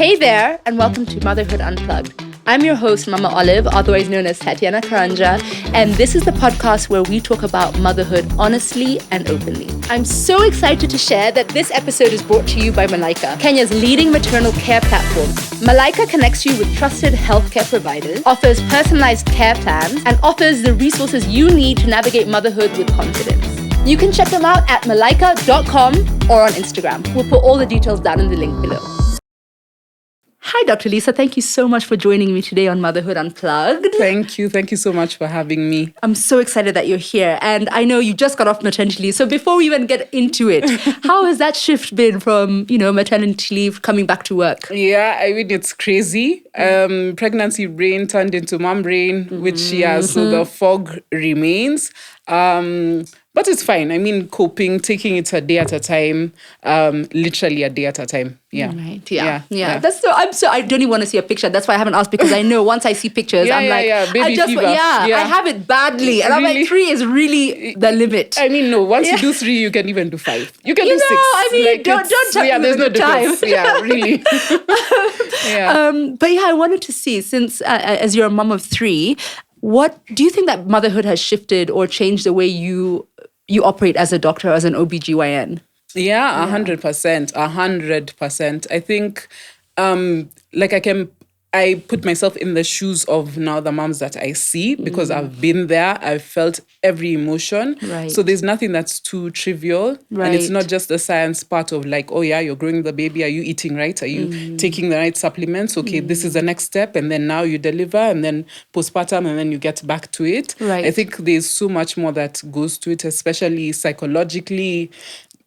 Hey there, and welcome to Motherhood Unplugged. I'm your host, Mama Olive, otherwise known as Tatiana Karanja, and this is the podcast where we talk about motherhood honestly and openly. I'm so excited to share that this episode is brought to you by Malaica, Kenya's leading maternal care platform. Malaica connects you with trusted healthcare providers, offers personalized care plans, and offers the resources you need to navigate motherhood with confidence. You can check them out at malaica.com or on Instagram. We'll put all the details down in the link below. Hi, Dr. Lisa. Thank you so much for joining me today on Motherhood Unplugged. Thank you. Thank you so much for having me. I'm so excited that you're here. And I know you just got off maternity leave. So before we even get into it, how has that shift been from, maternity leave coming back to work? Yeah, I mean, it's crazy. Pregnancy brain turned into mom brain, which, so the fog remains. But it's fine. I mean, coping, taking it a day at a time, literally a day at a time. Yeah. Right. Yeah. That's I don't even want to see a picture. That's why I haven't asked, because I know once I see pictures, baby fever. I have it badly. And really? I'm like, 3 is really the limit. I mean, no, once you do 3, you can even do 5. You can do 6. I mean, don't tell me there's no time. difference. Yeah, really. But I wanted to see, since as you're a mom of 3, what do you think that motherhood has shifted or changed the way you operate as a doctor, as an OBGYN? Yeah, 100%. 100%. I think, I put myself in the shoes of now the moms that I see, because I've been there. I've felt every emotion. Right. So there's nothing that's too trivial. Right. And it's not just the science part of like, oh yeah, you're growing the baby. Are you eating right? Are you taking the right supplements? Okay, this is the next step. And then now you deliver, and then postpartum, and then you get back to it. Right. I think there's so much more that goes to it, especially psychologically,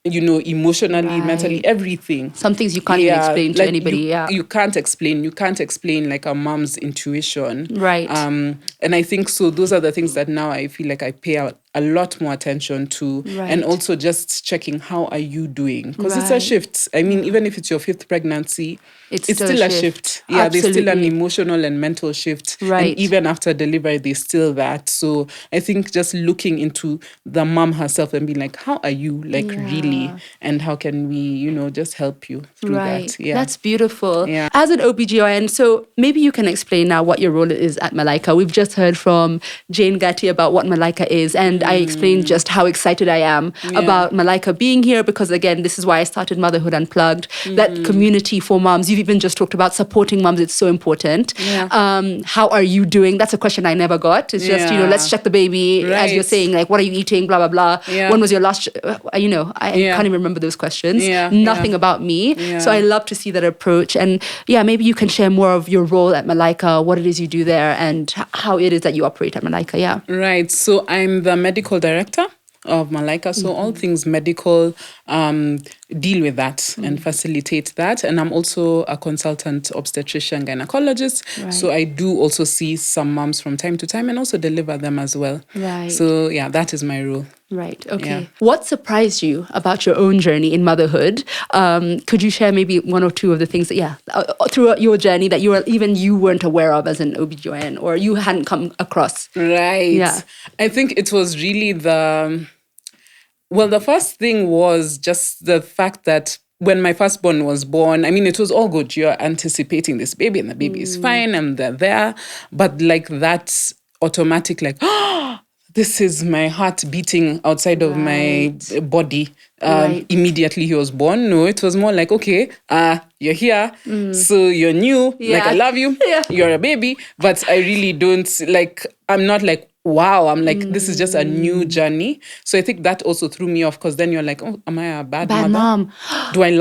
emotionally, mentally, everything. Some things you can't even explain to anybody. You can't explain like a mom's intuition. Right. And I think so those are the things that now I feel like I pay a lot more attention to. Right. And also just checking, how are you doing? Because it's a shift. I mean, even if it's your 5th pregnancy, it's still a shift. Yeah, Absolutely. there's still an emotional and mental shift. Right. And even after delivery, there's still that. So I think just looking into the mom herself and being like, how are you? Like, really? And how can we, just help you through that? Yeah. That's beautiful. Yeah. As an OBGYN, so maybe you can explain now what your role is at Malaica. We've just heard from Jane Gatti about what Malaica is, and I explained just how excited I am about Malaica being here, because again, this is why I started Motherhood Unplugged, that community for moms. You've even just talked about supporting moms. It's so important. Yeah. How are you doing? That's a question I never got. It's just, let's check the baby, as you're saying, like, what are you eating, blah, blah, blah. Yeah. When was your last, I can't even remember those questions. Nothing about me. Yeah. So I love to see that approach. And maybe you can share more of your role at Malaica, what it is you do there, and how it is that you operate at Malaica. Yeah. Right. So I'm the medical director of Malaica. So all things medical, deal with that and facilitate that. And I'm also a consultant obstetrician gynecologist. Right. So I do also see some moms from time to time and also deliver them as well. Right. So that is my role. Right. Okay. Yeah. What surprised you about your own journey in motherhood? Could you share maybe 1 or 2 of the things that, throughout your journey that you weren't aware of as an OBGYN, or you hadn't come across? Right. Yeah. I think it was really the first thing was just the fact that when my firstborn was born, I mean, it was all good. You're anticipating this baby, and the baby is fine, and they're there. But like that automatic, like, this is my heart beating outside of my body. Immediately he was born. No, it was more like, okay, you're here, so you're new. Yeah. Like, I love you. Yeah. You're a baby, but I really don't, like, I'm not like, wow, I'm like, this is just a new journey. So I think that also threw me off, because then you're like, oh, am I a bad mother? Mom. Do I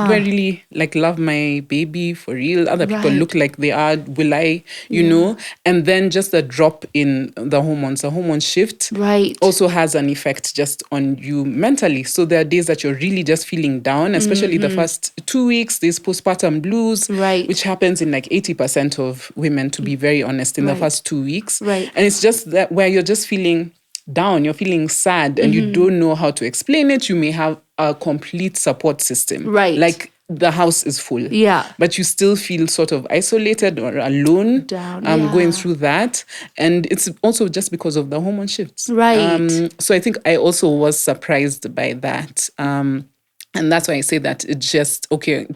really like love my baby for real? Other people look like they are. Will I, know? And then just the drop in the hormone shift also has an effect just on you mentally. So there are days that you're really just feeling down, especially the first 2 weeks, there's postpartum blues, which happens in like 80% of women, to be very honest, in the first 2 weeks. Right. And it's just that where you're just feeling down, you're feeling sad, and you don't know how to explain it. You may have a complete support system. Right. Like, the house is full. Yeah. But you still feel sort of isolated or alone. Going through that. And it's also just because of the hormone shifts. Right. So I think I also was surprised by that. And that's why I say that it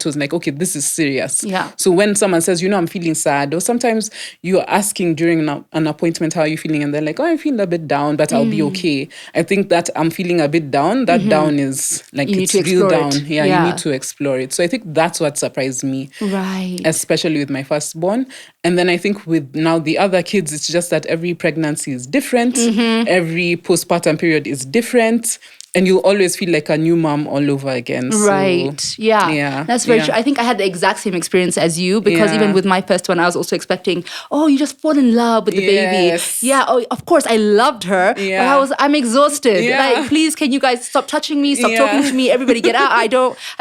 was like, okay, this is serious. Yeah. So when someone says, I'm feeling sad, or sometimes you're asking during an appointment, how are you feeling? And they're like, I feel a bit down, but I'll be okay. I think that I'm feeling a bit down, that down is like, You need it's to real explore down. it. Yeah, you need to explore it. So I think that's what surprised me. Right. Especially with my firstborn. And then I think with now the other kids, it's just that every pregnancy is different. Every postpartum period is different. And you'll always feel like a new mom all over again. So, right. Yeah. That's very true. I think I had the exact same experience as you, because even with my first one, I was also expecting, you just fall in love with the baby. Yeah. Oh, of course, I loved her, but I'm exhausted. Like, please, can you guys stop touching me? Stop talking to me. Everybody get out. I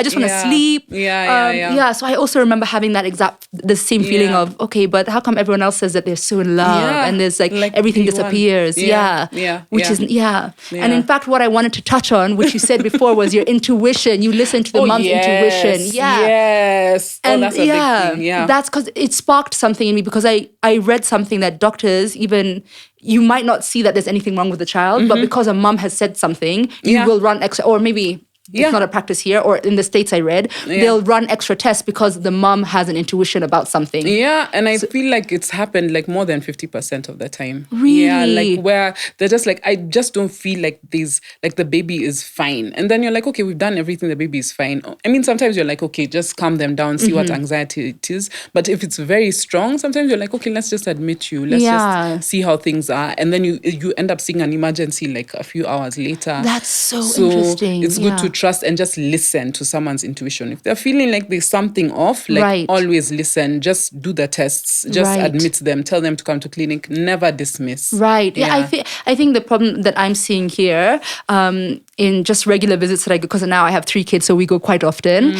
just want to sleep. So I also remember having the same feeling of, okay, but how come everyone else says that they're so in love and there's like everything disappears? Which is. And in fact, what I wanted to touch on, which you said before, was your intuition. You listen to the mom's intuition. Yes. And that's a big thing. That's because it sparked something in me, because I read something that doctors, even you might not see that there's anything wrong with the child, but because a mom has said something, you will run extra, or maybe it's not a practice here, or in the States I read, they'll run extra tests because the mom has an intuition about something. Yeah, and I feel like it's happened like more than 50% of the time. Really? Yeah, like where they're just like, I just don't feel like the baby is fine. And then you're like, okay, we've done everything, the baby is fine. I mean, sometimes you're like, okay, just calm them down, see what anxiety it is. But if it's very strong, sometimes you're like, okay, let's just admit you. Let's just see how things are. And then you end up seeing an emergency like a few hours later. That's so interesting. It's good to trust and just listen to someone's intuition. If they're feeling like there's something off, like always listen, just do the tests, just admit them, tell them to come to clinic, never dismiss. Right. Yeah. I think the problem that I'm seeing here in just regular visits that I go, because now I have 3 kids, so we go quite often.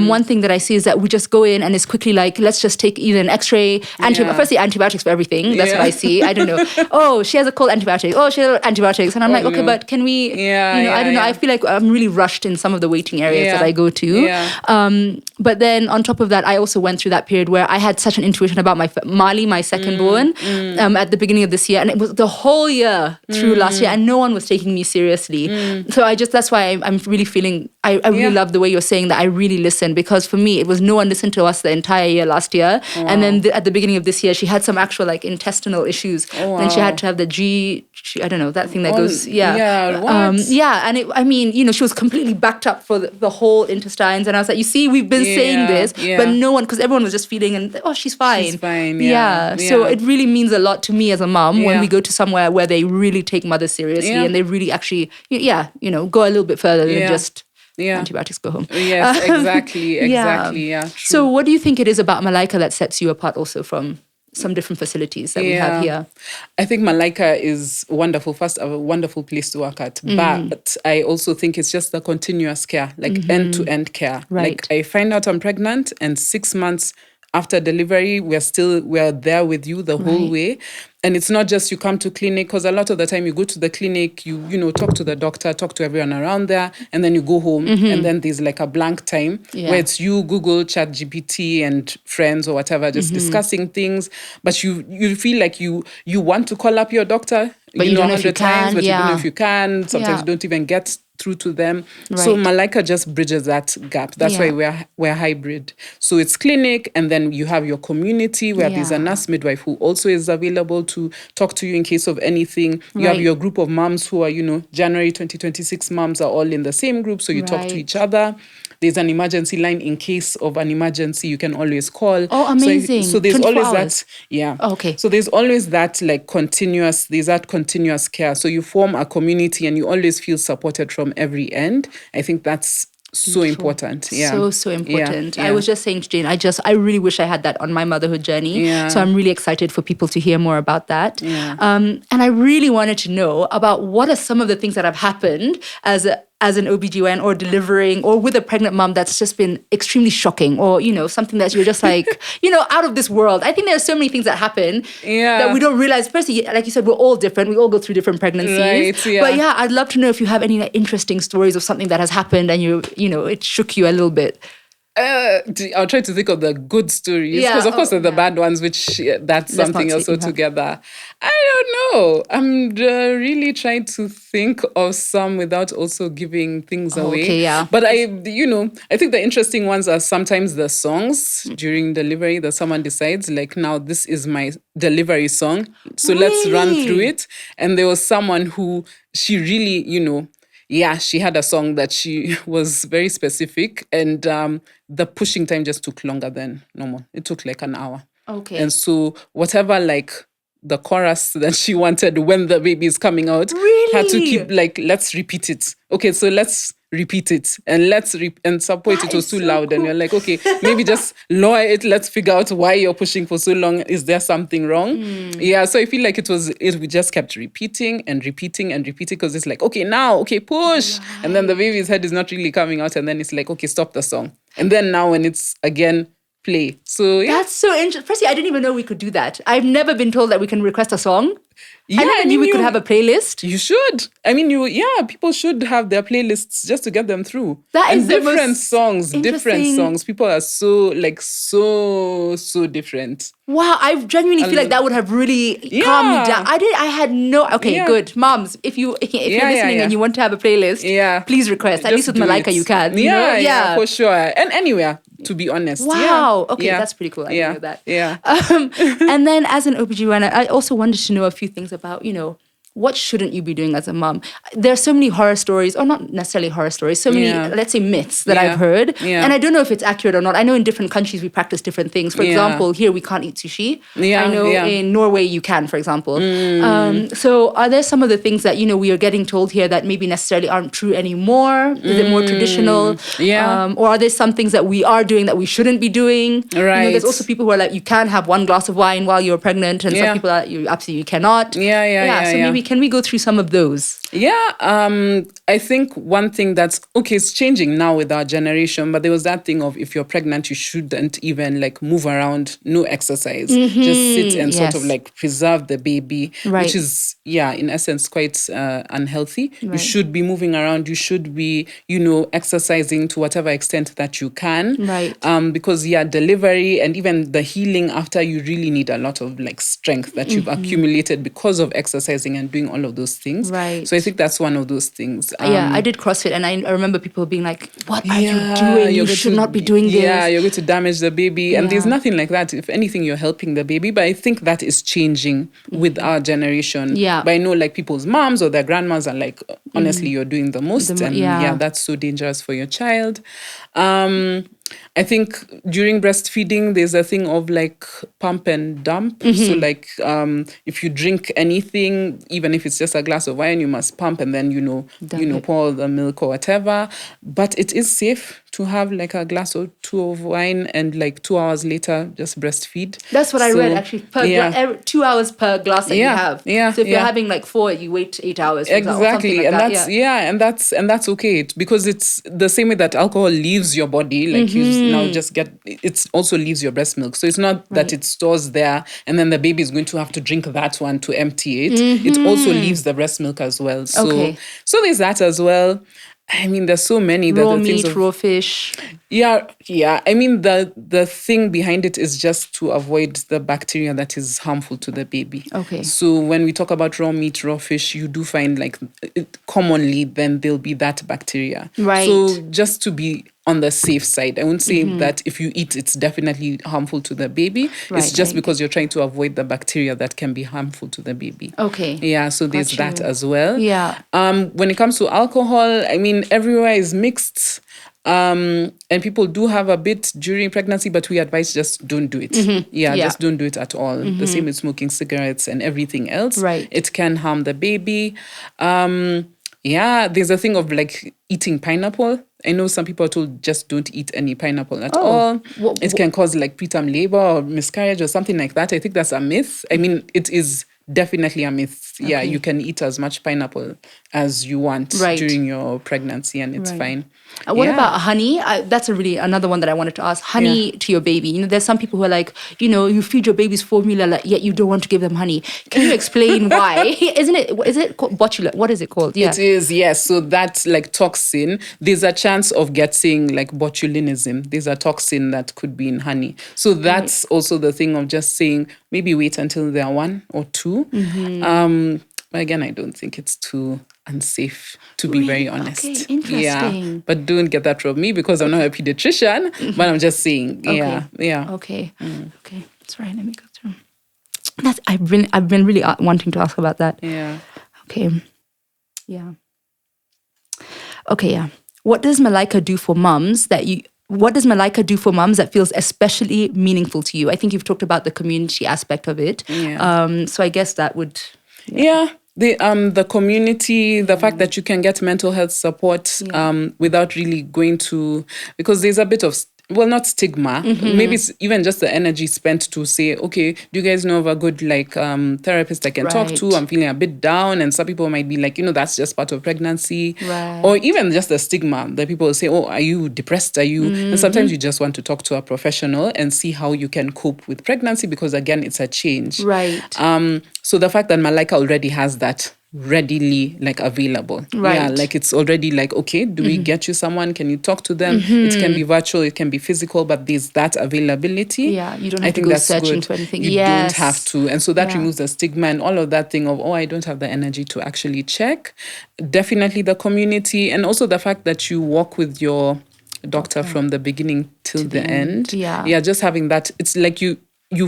One thing that I see is that we just go in and it's quickly like, let's just take either an x-ray, firstly antibiotics for everything. That's what I see. I don't know. Oh, she has a cold, antibiotics. Oh, she has antibiotics. And I'm like, okay, but can we, I don't know. I feel like I'm really rushed in some of the waiting areas that I go to. But then on top of that, I also went through that period where I had such an intuition about Mali, my second born, at the beginning of this year. And it was the whole year through last year, and no one was taking me seriously. So that's why I'm really feeling, I really love the way you're saying that I really listened, because for me, it was no one listened to us the entire year last year. Wow. And then at the beginning of this year, she had some actual like intestinal issues. And she had to have the I don't know, that thing that goes, and she was completely backed up for the whole intestines. And I was like, you see, we've been saying this, but no one, because everyone was just feeling, and she's fine. She's fine, So it really means a lot to me as a mom when we go to somewhere where they really take mothers seriously and they really actually, go a little bit further than just antibiotics, go home. Yes, exactly. True. So what do you think it is about Malaica that sets you apart also from some different facilities that we have here? I think Malaica is wonderful. First, a wonderful place to work at. But I also think it's just the continuous care, like end-to-end care. Right. Like I find out I'm pregnant, and 6 months after delivery, we're there with you the whole way. And it's not just you come to clinic, because a lot of the time you go to the clinic, you talk to the doctor, talk to everyone around there, and then you go home, and then there's like a blank time where it's you, Google, ChatGPT, and friends or whatever, just discussing things. But you feel like you want to call up your doctor, but you don't know if you times, can. but you don't know if you can. Sometimes you don't even get through to them. So Malaica just bridges that gap. That's why we're hybrid. So it's clinic, and then you have your community where there's a nurse midwife who also is available to talk to you in case of anything. You have your group of moms who are, January 2026 moms are all in the same group, so you talk to each other. There's an emergency line in case of an emergency. You can always call. Oh, amazing. So there's always hours. that. Yeah. Oh, okay. So there's always that there's that continuous care. So you form a community and you always feel supported from every end. I think that's so important. Yeah. So important. I was just saying to Jane, I really wish I had that on my motherhood journey. Yeah. So I'm really excited for people to hear more about that. Yeah. And I really wanted to know about what are some of the things that have happened as an OBGYN or delivering or with a pregnant mom that's just been extremely shocking, or, something that you're just like, out of this world. I think there are so many things that happen that we don't realize. Firstly, like you said, we're all different. We all go through different pregnancies. Right, yeah. But I'd love to know if you have any interesting stories of something that has happened and it shook you a little bit. I'll try to think of the good stories because, of course, there are the bad ones, which that's something else altogether. I don't know. I'm really trying to think of some without also giving things away. Okay, yeah. But I think the interesting ones are sometimes the songs during delivery that someone decides, like, now this is my delivery song, so let's run through it. And there was someone who she really, she had a song that she was very specific, and the pushing time just took longer than normal. It took like an hour. Okay. And so whatever, like, the chorus that she wanted when the baby is coming out, had to keep, like, let's repeat it. Okay, so let's repeat it. And and some point it was too loud. Cool. And you're like, okay, maybe just lower it. Let's figure out why you're pushing for so long. Is there something wrong? Yeah, so I feel like we just kept repeating and repeating and repeating, because it's like, okay, now, okay, push. Right. And then the baby's head is not really coming out. And then it's like, okay, stop the song. And then now when it's again play. So yeah. That's so interesting. Firstly, I didn't even know we could do that. I've never been told that we can request a song. Yeah, I never knew we could have a playlist. You should. I mean, people should have their playlists just to get them through. That is different songs. People are so different. Wow, I genuinely feel like that would have really calmed me down. I had no. Okay, good, moms. If you're listening and you want to have a playlist, please request. At least with Malaica, you can. Yeah, for sure. And anywhere, to be honest. Wow. Okay, that's pretty cool. I didn't know that. Yeah. And then, as an OBGYN, I also wanted to know a few things about, what shouldn't you be doing as a mom? There are so many horror stories, or not necessarily horror stories, so many, let's say, myths that I've heard. Yeah. And I don't know if it's accurate or not. I know in different countries we practice different things. For example, here we can't eat sushi. I know in Norway you can, for example. So are there some of the things that, we are getting told here that maybe necessarily aren't true anymore? Is it more traditional? Or are there some things that we are doing that we shouldn't be doing? Right. There's also people who are like, you can have one glass of wine while you're pregnant, and some people are, you absolutely cannot. So maybe can we go through some of those? I think one thing that's it's changing now with our generation, but there was that thing of, if you're pregnant, you shouldn't even like move around, no exercise, just sit and sort of like preserve the baby, which is in essence quite unhealthy. You should be moving around, you should be exercising to whatever extent that you can, because delivery and even the healing after, you really need a lot of like strength that you've accumulated because of exercising and doing all of those things. So I think that's one of those things. I did CrossFit, and I remember people being like, what are you doing? You should not be doing this. Yeah, you're going to damage the baby. And there's nothing like that. If anything, you're helping the baby. But I think that is changing with our generation. But I know like people's moms or their grandmas are like, honestly, you're doing the most. And that's so dangerous for your child. I think during breastfeeding, there's a thing of like pump and dump. So like if you drink anything, even if it's just a glass of wine, you must pump and then, pour the milk or whatever. But it is safe to have like a glass or two of wine and like 2 hours later just breastfeed. That's what I read actually. 2 hours per glass that you have. So if you're having like 4, you wait 8 hours. Exactly. Like and that's okay, because it's the same way that alcohol leaves your body, like you now just it also leaves your breast milk. So it's not that it stores there and then the baby is going to have to drink that one to empty it. It also leaves the breast milk as well. So there's that as well. I mean, there's so many. Raw meat, raw fish. Yeah. I mean, the thing behind it is just to avoid the bacteria that is harmful to the baby. So when we talk about raw meat, raw fish, you do find like commonly then there'll be that bacteria. So just to be on the safe side, I wouldn't say that if you eat, it's definitely harmful to the baby. It's just because you're trying to avoid the bacteria that can be harmful to the baby. So there's that as well. When it comes to alcohol, I mean, everywhere is mixed. And people do have a bit during pregnancy, but we advise just don't do it. Just don't do it at all. The same with smoking cigarettes and everything else. It can harm the baby. There's a thing of like eating pineapple. I know some people are told just don't eat any pineapple at all. It can cause like preterm labor or miscarriage or something like that. I think that's a myth. I mean, it is definitely a myth. You can eat as much pineapple as you want Right. during your pregnancy, and it's fine. What about honey? That's another one that I wanted to ask. Honey to your baby. You know, there's some people who are like, you know, you feed your baby's formula, like, yet you don't want to give them honey. Can you explain why? Is it called botulin? What is it called? Yeah. It is, yes. So that like toxin, there's a chance of getting like botulinism. There's a toxin that could be in honey. So that's also the thing of just saying, maybe wait until they're 1 or 2. But again, I don't think it's too unsafe, to be very honest. Okay, interesting. Yeah, but don't get that from me because I'm not a pediatrician, but I'm just saying, yeah. Okay, okay. That's right. Let me go through. I've been really wanting to ask about that. Yeah. Okay. Yeah. Okay, yeah. What does Malaica do for mums that feels especially meaningful to you? I think you've talked about the community aspect of it. Yeah. So I guess that would... Yeah. The community, the fact that you can get mental health support without really going to, because there's a bit of, well, not stigma, maybe it's even just the energy spent to say, okay, do you guys know of a good therapist I can talk to? I'm feeling a bit down. And some people might be like, you know, that's just part of pregnancy. Right. Or even just the stigma that people will say, oh, are you depressed? Are you? And sometimes you just want to talk to a professional and see how you can cope with pregnancy because, again, it's a change. Right. So the fact that Malaica already has that readily available. Right. Yeah, it's already okay, do we get you someone? Can you talk to them? It can be virtual, it can be physical, but there's that availability. Yeah, you don't have to go searching for anything. You don't have to. And so that removes the stigma and all of that thing of, I don't have the energy to actually check. Definitely the community, and also the fact that you walk with your doctor from the beginning till the end. Yeah, just having that, it's like you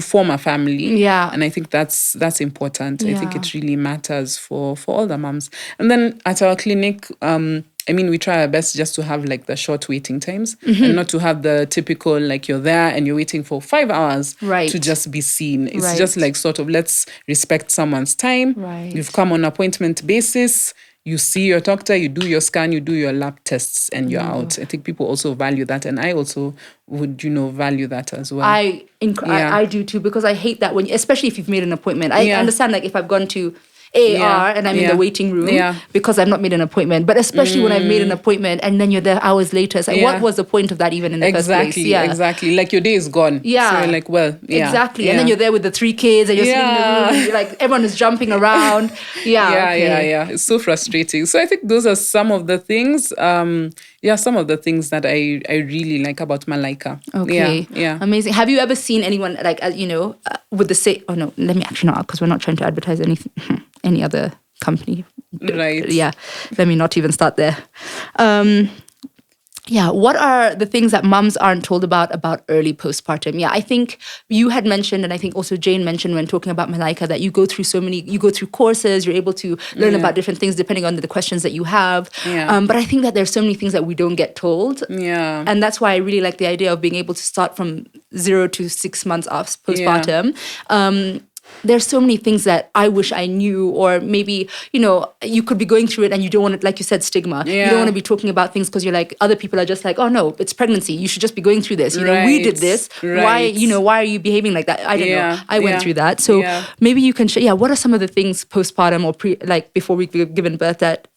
form a family. Yeah. And I think that's important. Yeah. I think it really matters for all the moms. And then at our clinic, we try our best just to have the short waiting times and not to have the typical you're there and you're waiting for 5 hours to just be seen. It's just sort of let's respect someone's time. Right. You've come on appointment basis. You see your doctor, you do your scan, you do your lab tests, and you're out. I think people also value that, and I also would, value that as well. I do too, because I hate that especially if you've made an appointment. I understand if I've gone to AR and I'm in the waiting room because I've not made an appointment. But especially when I've made an appointment and then you're there hours later. It's what was the point of that even in the first place? Yeah. Exactly. Your day is gone. Yeah. So you're Exactly. Yeah. And then you're there with the 3 kids and you're sitting in the room. You're everyone is jumping around. Yeah. It's so frustrating. So I think those are some of the things. Some of the things that I really like about Malaica. Okay. Yeah. Amazing. Have you ever seen anyone with the same? Oh no, let me actually not, because we're not trying to advertise any other company. Right. Yeah. Let me not even start there. What are the things that mums aren't told about early postpartum? Yeah, I think you had mentioned, and I think also Jane mentioned when talking about Malaica, that you go through courses, you're able to learn about different things depending on the questions that you have. Yeah. But I think that there's so many things that we don't get told. Yeah. And that's why I really like the idea of being able to start from 0 to 6 months off postpartum. Yeah. There's so many things that I wish I knew, or maybe, you could be going through it and you don't want to, like you said, stigma. Yeah. You don't want to be talking about things because you're other people are just oh no, it's pregnancy. You should just be going through this. We did this. Why are you behaving like that? I don't know. I went through that. So maybe you can share, what are some of the things postpartum or before we've given birth that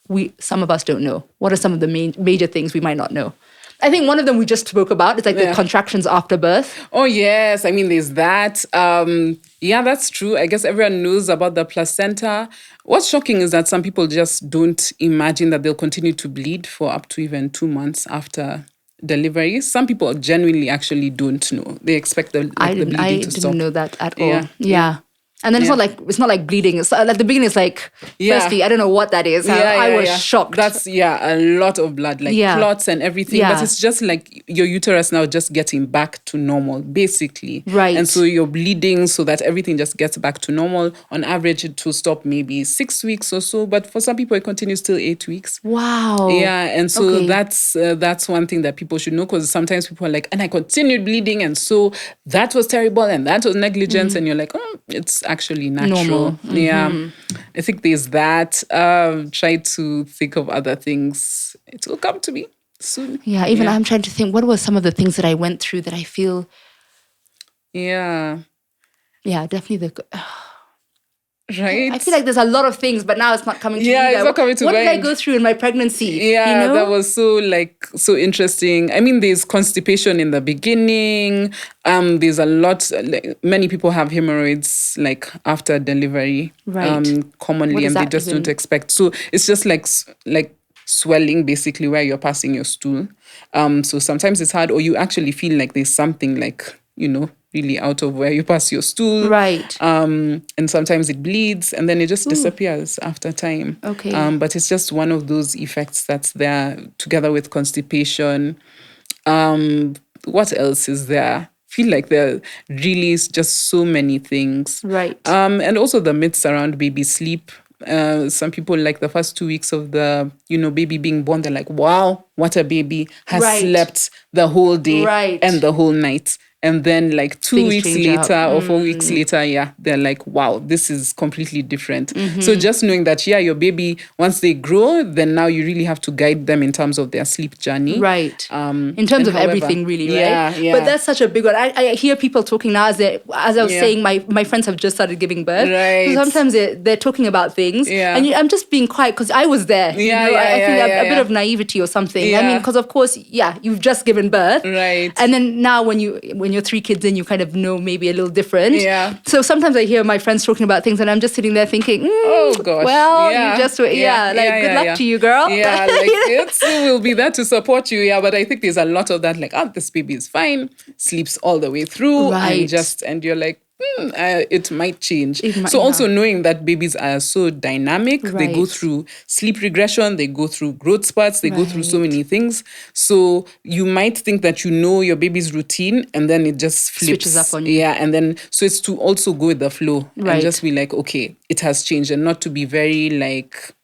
some of us don't know? What are some of the major things we might not know? I think one of them we just spoke about. It's the contractions after birth. Oh, yes. There's that. That's true. I guess everyone knows about the placenta. What's shocking is that some people just don't imagine that they'll continue to bleed for up to even 2 months after delivery. Some people genuinely actually don't know. They expect the bleeding to stop. I didn't know that at all. Yeah. And then it's not like bleeding. It's at the beginning. It's firstly, I don't know what that is. I was shocked. That's a lot of blood, clots and everything. Yeah. But it's just your uterus now just getting back to normal, basically. Right. And so you're bleeding so that everything just gets back to normal. On average, it will stop maybe 6 weeks or so. But for some people, it continues till 8 weeks. Wow. Yeah. And so that's one thing that people should know, because sometimes people are and I continued bleeding, and so that was terrible and that was negligence. And you're it's actually natural. Normal. Mm-hmm. Yeah. I think there's that. Try to think of other things. It will come to me soon. Yeah, I'm trying to think, what were some of the things that I went through that I feel... Yeah. Yeah, definitely Right. I feel like there's a lot of things, but now it's not coming to me. Yeah, it's not coming to What did I mind. go through in my pregnancy? Yeah, that was so interesting. I mean, there's constipation in the beginning. There's a lot. Many people have hemorrhoids like after delivery, Right. commonly, What is and they that just even? don't expect. So it's just like swelling basically where you're passing your stool. So sometimes it's hard, or you actually feel like there's something like really out of where you pass your stool. Right. And sometimes it bleeds and then it just disappears after time. Okay. But it's just one of those effects that's there together with constipation. What else is there? Feel like there really is just so many things. Right. And also the myths around baby sleep. Some people like the first 2 weeks of the baby being born, they're like, wow, what a baby, has slept the whole day and the whole night. And then like 2 Things weeks change later out. or 4 weeks later, they're like, wow, this is completely different. So just knowing that, your baby, once they grow, then now you really have to guide them in terms of their sleep journey. Right. In terms of everything, really, right? Yeah. But that's such a big one. I hear people talking now, as I was saying, my friends have just started giving birth. Right. So sometimes they're talking about things. Yeah. And I'm just being quiet because I was there. I think a bit of naivety or something. Yeah. I mean, because of course, you've just given birth. Right. And then now when you're 3 kids in, you kind of know maybe a little different. Yeah. So sometimes I hear my friends talking about things and I'm just sitting there thinking, oh gosh. well, you just, good luck to you, girl. Yeah, like we'll be there to support you. Yeah, but I think there's a lot of that, like, this baby is fine, sleeps all the way through, and you're like, it might change. Also knowing that babies are so dynamic, they go through sleep regression, they go through growth spurts, they go through so many things. So you might think that your baby's routine, and then it just flips. Switches up on you. Yeah, and then so it's to also go with the flow and just be like, okay, it has changed, and not to be very like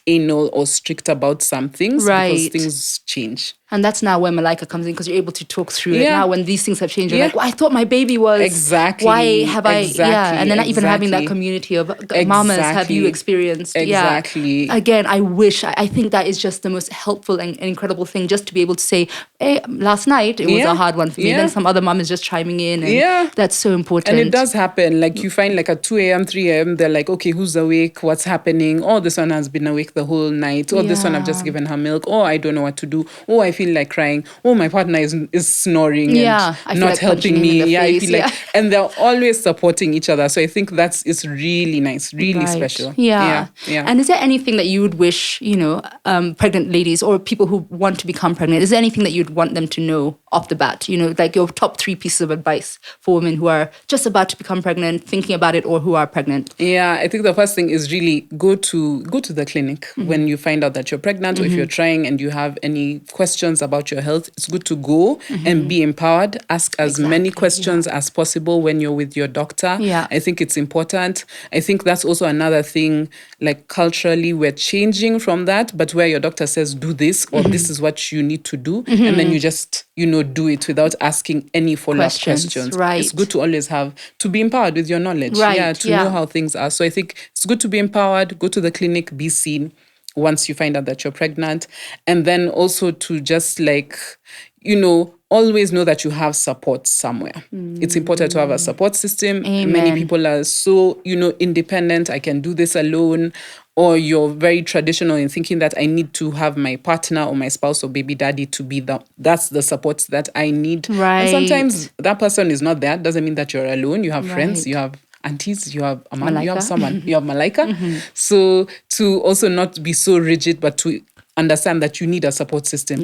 anal or strict about some things because things change. And that's now where Malaica comes in, because you're able to talk through it. Now when these things have changed, you're like, well, I thought my baby was... Exactly. Why have I... And then even having that community of mamas have you experienced. Exactly. Again, I think that is just the most helpful and incredible thing, just to be able to say, hey, last night it was a hard one for me. Then some other mom is just chiming in. And that's so important. And it does happen. Like you find like at 2 a.m., 3 a.m., they're like, okay, who's awake? What's happening? Oh, this one has been awake the whole night. Oh, this one I've just given her milk. Oh, I don't know what to do. Oh, I feel like crying. Oh, my partner is snoring and not helping me. I feel like, and they're always supporting each other. So I think it's really nice, really special. Yeah. And is there anything that you would wish, pregnant ladies or people who want to become pregnant, is there anything that you'd want them to know off the bat? Like your top 3 pieces of advice for women who are just about to become pregnant, thinking about it, or who are pregnant? Yeah, I think the first thing is really go to the clinic when you find out that you're pregnant, or if you're trying and you have any questions about your health. It's good to go and be empowered. Ask as many questions as possible when you're with your doctor. I think it's important. I think that's also another thing, like culturally we're changing from that, but where your doctor says do this or this is what you need to do, and then you just do it without asking any follow-up questions. It's good to always to be empowered with your knowledge. To know how things are. So I think it's good to be empowered, go to the clinic, be seen once you find out that you're pregnant. And then also to just always know that you have support somewhere. It's important to have a support system. Amen. Many people are so, independent. I can do this alone. Or you're very traditional in thinking that I need to have my partner or my spouse or baby daddy to be that's the support that I need. And sometimes that person is not there. Doesn't mean that you're alone. You have friends, you have aunties, you have a mom, you have someone, you have Malaica. So to also not be so rigid, but to understand that you need a support system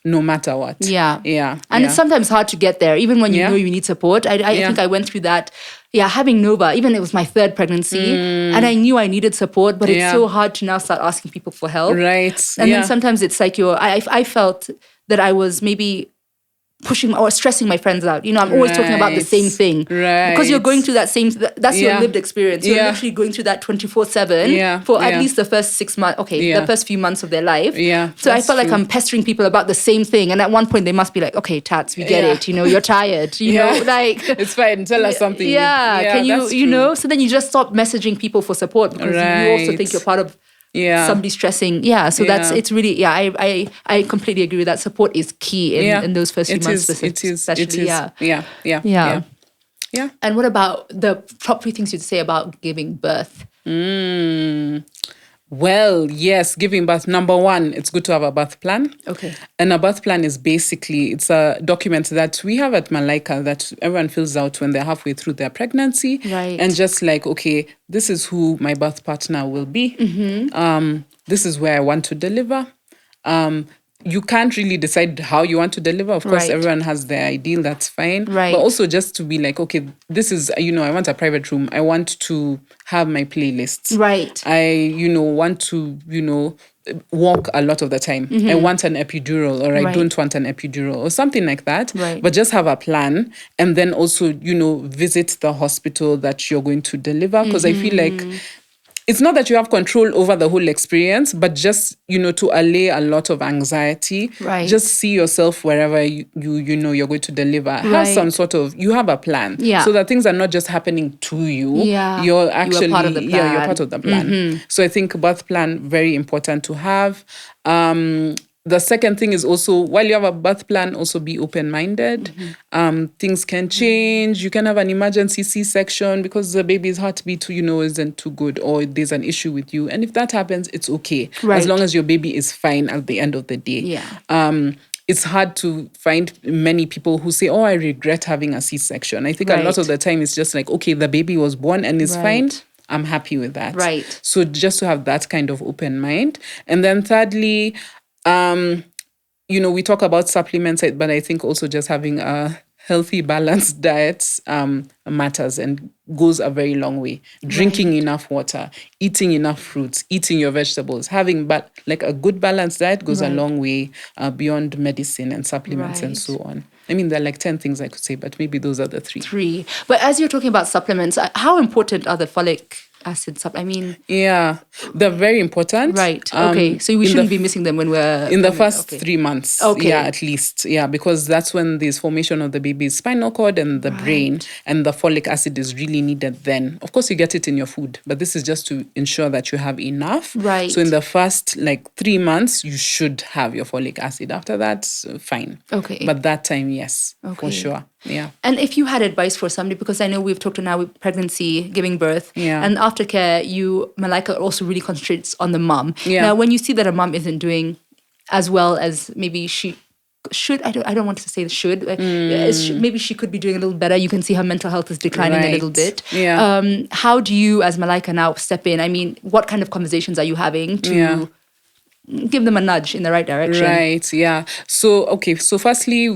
no matter what. And it's sometimes hard to get there, even when you know you need support. I think I went through that. Having Nova, even it was my 3rd pregnancy, and I knew I needed support, but it's so hard to now start asking people for help. Right. And then sometimes it's like I felt that I was maybe pushing or stressing my friends out. I'm always talking about the same thing. Right. Because you're going through that same, that's your lived experience. You're literally going through that 24/7 for at least the first 6 months, the first few months of their life. So I felt like I'm pestering people about the same thing. And at one point they must be like, okay, Tats, we get it. You're tired. You know, like... It's fine. Tell us something. Can you, so then you just stop messaging people for support because you also think you're part of somebody stressing. It's really, I completely agree with that. Support is key in those first few months. Especially. Yeah. And what about the top 3 things you'd say about giving birth? Well, yes, giving birth. Number one, it's good to have a birth plan. Okay. And a birth plan is basically, it's a document that we have at Malaica that everyone fills out when they're halfway through their pregnancy. Right. And just like, okay, this is who my birth partner will be. This is where I want to deliver. You can't really decide how you want to deliver. Of course, Right. everyone has their ideal, that's fine. Right. But also just to be like, okay, this is, I want a private room. I want to have my playlists. Right. I, want to, walk a lot of the time. I want an epidural or I Right. don't want an epidural or something like that. Right. But just have a plan and then also, visit the hospital that you're going to deliver. Because I feel like it's not that you have control over the whole experience, but just, to allay a lot of anxiety. Right. Just see yourself wherever you're going to deliver. Have Right. some sort of, you have a plan. Yeah. So that things are not just happening to you. Yeah. You're actually, part of the you're plan. part of the plan. So I think birth plan, very important to have. The second thing is also, while you have a birth plan, also be open-minded. Things can change. You can have an emergency C-section because the baby's heartbeat, isn't too good or there's an issue with you. And if that happens, it's okay. Right. As long as your baby is fine at the end of the day. Yeah. It's hard to find many people who say, oh, I regret having a C-section. I think a lot of the time it's just like, okay, the baby was born and is fine. I'm happy with that. Right. So just to have that kind of open mind. And then thirdly, we talk about supplements, but I think also just having a healthy, balanced diet matters and goes a very long way. Drinking enough water, eating enough fruits, eating your vegetables, having a good balanced diet goes a long way beyond medicine and supplements and so on. I mean, there are like 10 things I could say, but maybe those are the three. But as you're talking about supplements, how important are the folic acid supplements? Yeah, they're very important. Right. Okay. So we shouldn't be missing them when we're in the first 3 months. Okay. Yeah, at least. Yeah, because that's when there's formation of the baby's spinal cord and the brain, and the folic acid is really needed then. Of course, you get it in your food, but this is just to ensure that you have enough. Right. So in the first 3 months, you should have your folic acid. After that, fine. Okay. But that time, yes, for sure. Yeah. And if you had advice for somebody, because I know we've talked now with pregnancy, giving birth, and aftercare, Malaica also really concentrates on the mom. Yeah. Now, when you see that a mom isn't doing as well as maybe she should, I don't want to say should, maybe she could be doing a little better. You can see her mental health is declining a little bit. Yeah. How do you, as Malaica, now step in? I mean, what kind of conversations are you having to give them a nudge in the right direction? Right, yeah. So firstly,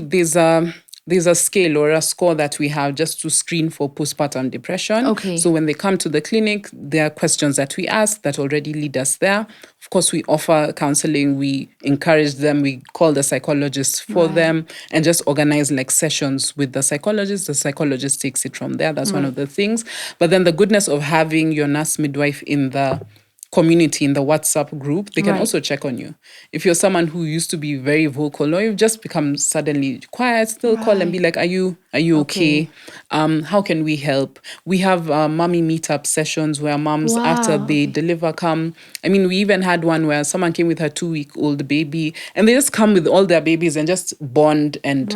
there's a scale or a score that we have just to screen for postpartum depression. Okay. So when they come to the clinic, there are questions that we ask that already lead us there. Of course, we offer counseling. We encourage them. We call the psychologist for them and just organize sessions with the psychologist. The psychologist takes it from there. That's one of the things. But then the goodness of having your nurse midwife in the community, in the WhatsApp group, they can also check on you. If you're someone who used to be very vocal or you've just become suddenly quiet, they'll call and be like, are you okay? How can we help? We have mommy meetup sessions where moms, after they deliver, come. I mean, we even had one where someone came with her 2-week-old baby and they just come with all their babies and just bond and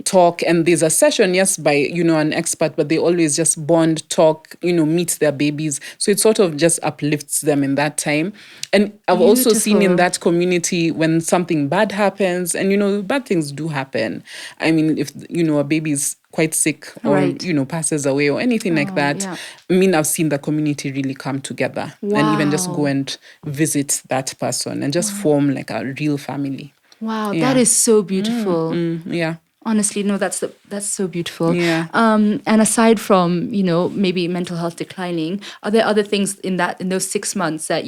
talk. And there's a session, yes, by, an expert, but they always just bond, talk, meet their babies. So it sort of just uplifts them in that time. And I've also seen in that community when something bad happens, and bad things do happen. I mean, if a baby's quite sick or passes away or anything like that, I mean, I've seen the community really come together and even just go and visit that person and just form a real family. Wow, that is so beautiful. Yeah. Honestly, no, that's so beautiful. Yeah. And aside from, maybe mental health declining, are there other things in those 6 months that,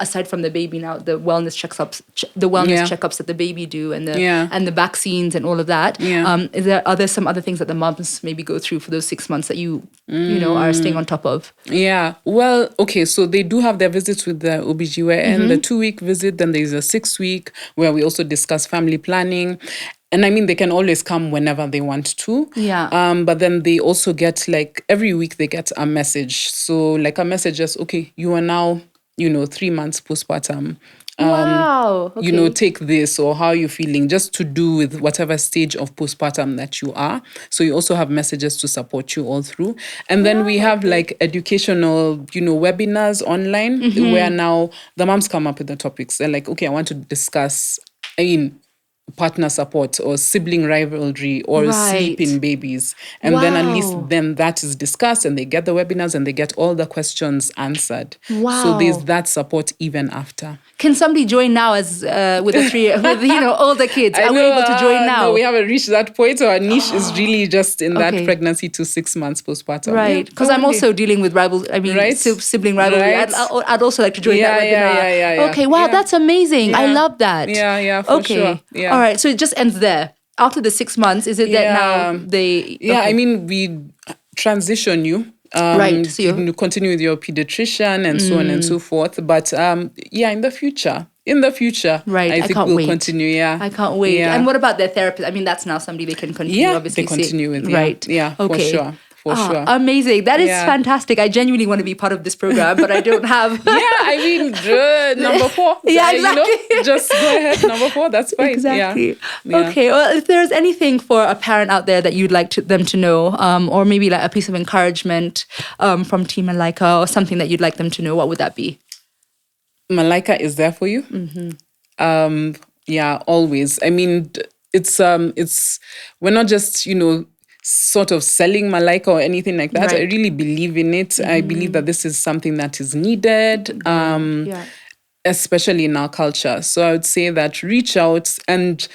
aside from the baby now, the wellness checkups that the baby do and the vaccines and all of that, is there some other things that the moms maybe go through for those 6 months that you are staying on top of? Yeah. Well, okay, so they do have their visits with the OBGYN, the 2-week visit, then there's a 6-week where we also discuss family planning. And I mean, they can always come whenever they want to. Yeah. But then they also get every week they get a message. So a message is, okay, you are now, 3 months postpartum. Wow. Okay. take this, or how you're feeling, just to do with whatever stage of postpartum that you are. So you also have messages to support you all through. And then we have like educational, webinars online where now the moms come up with the topics. They're like, okay, I want to discuss, partner support or sibling rivalry or sleep in babies. And then at least then that is discussed, and they get the webinars and they get all the questions answered. Wow. So there's that support even after. Can somebody join now as with older kids? Are we able to join now? No, we haven't reached that point. Our niche is really just in that pregnancy to 6 months postpartum. Right. Because I'm also dealing with sibling rivalry. Right. I'd also like to join that webinar. Yeah. Okay, wow, that's amazing. I love that. Yeah, for sure. Yeah. All right, so it just ends there. After the 6 months, is it that now they... Yeah, I mean, we transition you. Right. So you continue with your pediatrician and so on and so forth. But in the future, right, I think we'll continue. Yeah, I can't wait. Yeah. And what about their therapist? I mean, that's now somebody they can continue. Obviously, they continue with. Right. Yeah. Okay. For sure. For sure. Amazing. That is fantastic. I genuinely want to be part of this program, but I don't have... I mean, number 4. Yeah, exactly. Just go ahead, number 4. That's fine. Exactly. Yeah. Okay. Well, if there's anything for a parent out there that you'd like them to know, or maybe like a piece of encouragement from Team Malaica, or something that you'd like them to know, what would that be? Malaica is there for you. Always. I mean, it's we're not just, sort of selling Malaica or anything like that. Right. I really believe in it. I believe that this is something that is needed, especially in our culture. So I would say that reach out, and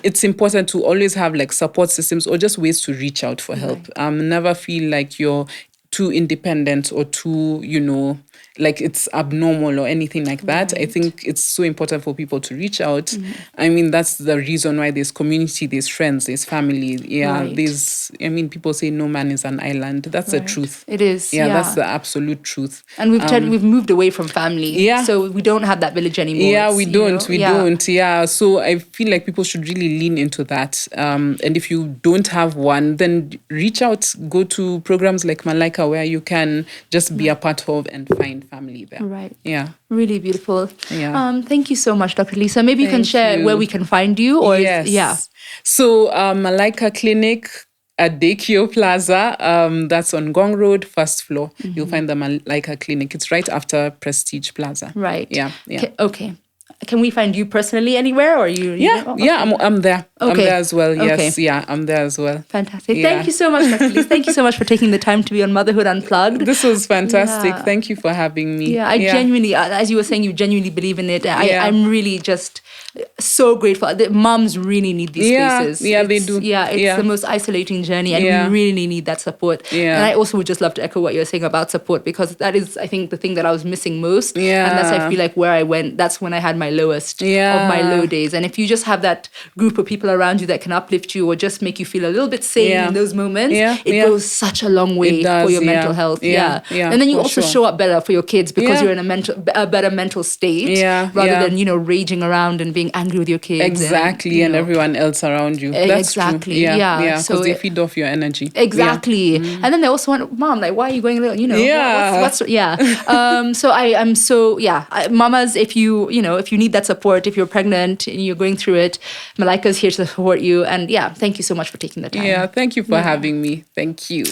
it's important to always have like support systems or just ways to reach out for help. Never feel like you're too independent or too, like it's abnormal or anything like that. Right. I think it's so important for people to reach out. I mean, that's the reason why there's community, there's friends, there's family. Yeah, right. People say no man is an island. That's the truth. It is. Yeah, that's the absolute truth. And we've moved away from family. Yeah. So we don't have that village anymore. Yeah, we don't. We don't. Yeah. So I feel like people should really lean into that. And if you don't have one, then reach out, go to programs like Malaica where you can just be a part of and find family there. Right. Yeah. Really beautiful. Yeah. Thank you so much, Dr. Lisa. Maybe you can share where we can find you. Or yes. So Malaica Clinic at Dekio Plaza. That's on Gong Road, first floor. You'll find the Malaica Clinic. It's right after Prestige Plaza. Right. Yeah. Okay. Can we find you personally anywhere, or you? I'm there. Okay. I'm there as well. Yes, I'm there as well. Fantastic. Yeah. Thank you so much, Dr. Lisa. Thank you so much for taking the time to be on Motherhood Unplugged. This was fantastic. Yeah. Thank you for having me. Yeah, I genuinely, as you were saying, you genuinely believe in it. I'm really just so grateful. The moms really need these spaces. Yeah, they do. Yeah, it's the most isolating journey, and we really need that support. Yeah. And I also would just love to echo what you're saying about support, because that is, I think, the thing that I was missing most. Yeah. And that's, I feel like, where I went, that's when I had my lowest of my low days. And if you just have that group of people around you that can uplift you or just make you feel a little bit sane in those moments, it goes such a long way for your mental health. Yeah. And then you also show up better for your kids because you're in a better mental state rather than, raging around and being angry with your kids. Exactly. And everyone else around you. That's exactly. True. Yeah. Because they feed off your energy. Exactly. And then they also want, Mom, like, why are you going, what's so I'm so, mamas, if you need that support, if you're pregnant and you're going through it, Malaica's here to support you. And thank you so much for taking the time. Yeah, thank you for having me. Thank you.